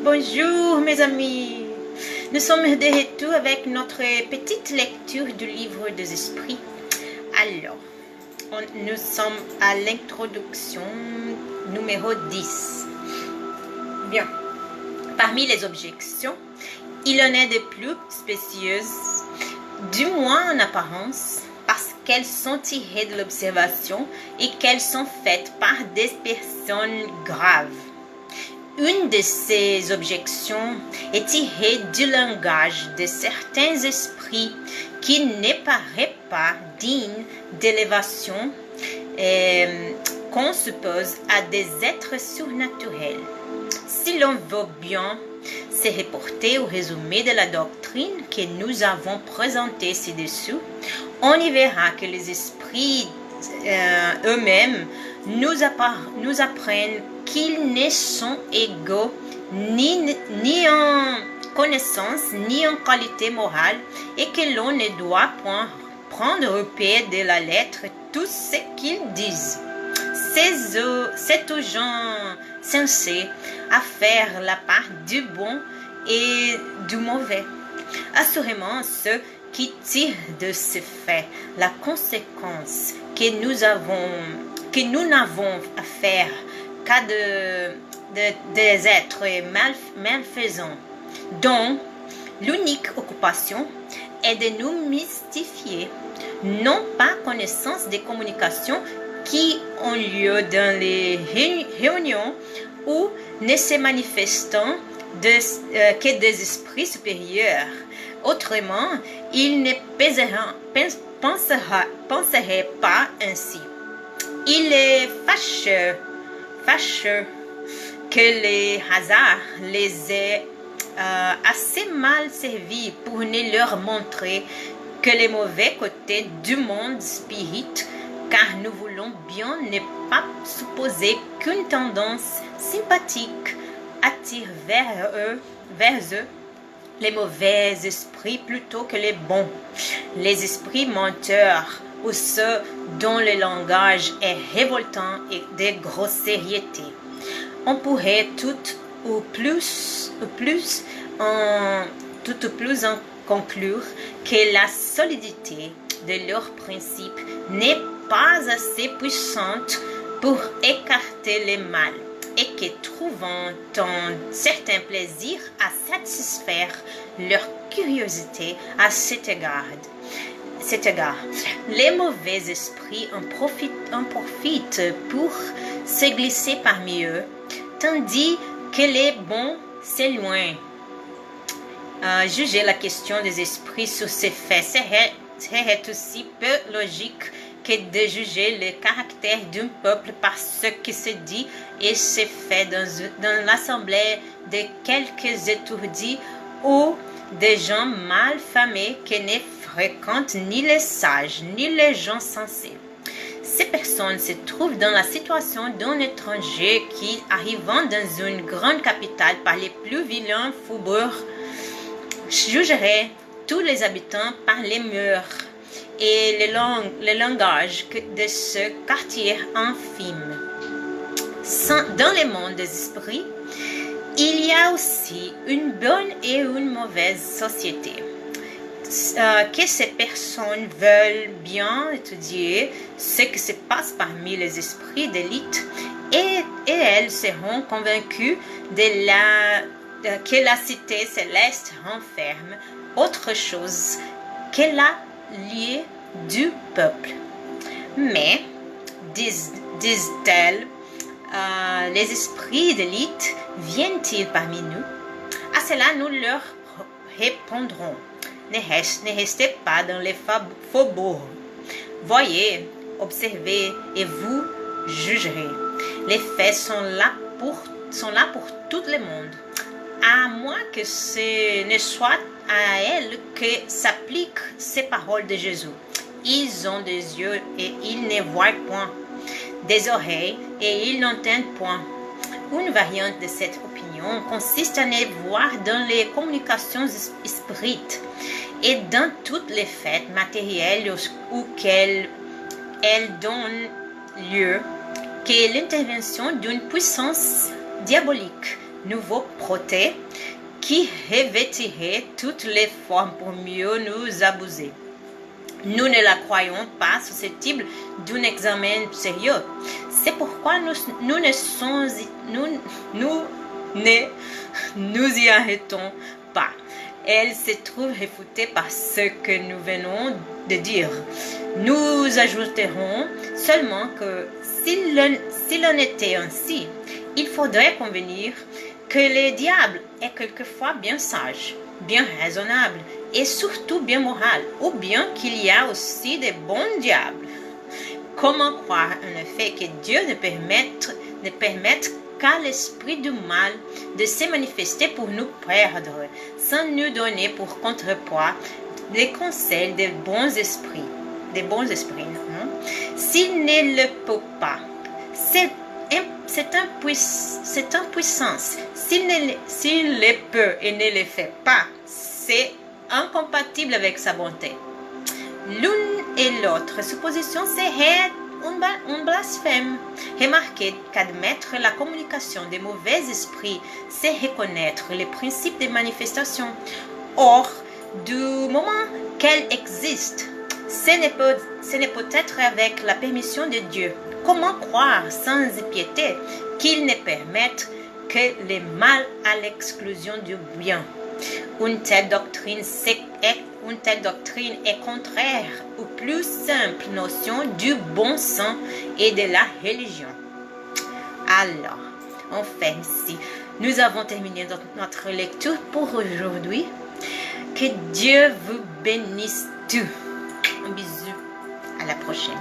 Bonjour mes amis. Nous sommes de retour avec notre petite lecture du livre des esprits. Alors, nous sommes à l'introduction numéro 10. Bien. Parmi les objections, il en est de plus spécieuses, du moins en apparence, parce qu'elles sont tirées de l'observation et qu'elles sont faites par des personnes graves. Une de ces objections est tirée du langage de certains esprits qui ne paraît pas digne d'élévation qu'on suppose à des êtres surnaturels. Si l'on veut bien se reporter au résumé de la doctrine que nous avons présentée ci-dessous, on y verra que les esprits eux-mêmes nous apprennent qu'ils ne sont égaux ni en connaissance ni en qualité morale et que l'on ne doit point prendre au pied de la lettre tout ce qu'ils disent. C'est aux gens sensés à faire la part du bon et du mauvais. Assurément, ceux qui tirent de ce fait la conséquence que nous n'avons à faire qu'à des êtres malfaisants, dont l'unique occupation est de nous mystifier, non pas connaissance des communications qui ont lieu dans les réunions ou ne se manifestant que des esprits supérieurs. Autrement, ils ne penseraient pas ainsi. Il est fâcheux que les hasards les aient assez mal servis pour ne leur montrer que les mauvais côtés du monde spirit, car nous voulons bien ne pas supposer qu'une tendance sympathique attire vers eux les mauvais esprits plutôt que les bons, les esprits menteurs ou ceux dont le langage est révoltant et de grossièreté. On pourrait tout au plus en conclure que la solidité de leurs principes n'est pas assez puissante pour écarter le mal et que trouvant un certain plaisir à satisfaire leur curiosité à cet égard, les mauvais esprits en profitent pour se glisser parmi eux, tandis que les bons s'éloignent. Juger la question des esprits sur ces faits serait aussi peu logique que de juger le caractère d'un peuple par ce qui se dit et se fait dans l'assemblée de quelques étourdis ou des gens mal famés qui ne fréquentent ni les sages ni les gens sensés. Ces personnes se trouvent dans la situation d'un étranger qui, arrivant dans une grande capitale par les plus vilains faubourgs, jugerait tous les habitants par les mœurs et le langage de ce quartier infime. Dans le monde des esprits, il y a aussi une bonne et une mauvaise société. Que ces personnes veulent bien étudier ce qui se passe parmi les esprits d'élite et elles seront convaincues que la cité céleste renferme autre chose que la liée du peuple. Mais, disent-elles, les esprits d'élite viennent-ils parmi nous? À cela, nous leur répondrons. Ne restez pas dans les faubourgs. Voyez, observez et vous jugerez. Les faits sont là pour tout le monde. À moins que ce ne soit à elles que s'appliquent ces paroles de Jésus. Ils ont des yeux et ils ne voient point, des oreilles et ils n'entendent point. Une variante de cette opinion consiste à ne voir dans les communications spirites et dans toutes les fêtes matérielles auxquelles elles donnent lieu que l'intervention d'une puissance diabolique nouveau proté qui revêtirait toutes les formes pour mieux nous abuser. Nous ne la croyons pas susceptible d'un examen sérieux. C'est pourquoi nous y arrêtons pas. Elle se trouve réfutée par ce que nous venons de dire. Nous ajouterons seulement que s'il en était ainsi, il faudrait convenir que le diable est quelquefois bien sage, bien raisonnable et surtout bien moral, ou bien qu'il y a aussi de bons diables. Comment croire en effet que Dieu ne permette qu'à l'esprit du mal de se manifester pour nous perdre, sans nous donner pour contrepoids les conseils des bons esprits, S'il ne le peut pas, c'est impuissance. S'il le peut et ne le fait pas, c'est incompatible avec sa bonté. L'une et l'autre supposition serait un blasphème. Remarquez qu'admettre la communication des mauvais esprits, c'est reconnaître les principes des manifestations. Or, du moment qu'elles existent, ce n'est peut-être avec la permission de Dieu. Comment croire sans piété qu'il ne permette que le mal à l'exclusion du bien? Une telle doctrine est contraire aux plus simples notions du bon sens et de la religion. Alors, enfin, ici, nous avons terminé notre lecture pour aujourd'hui. Que Dieu vous bénisse tous. Un bisou. À la prochaine.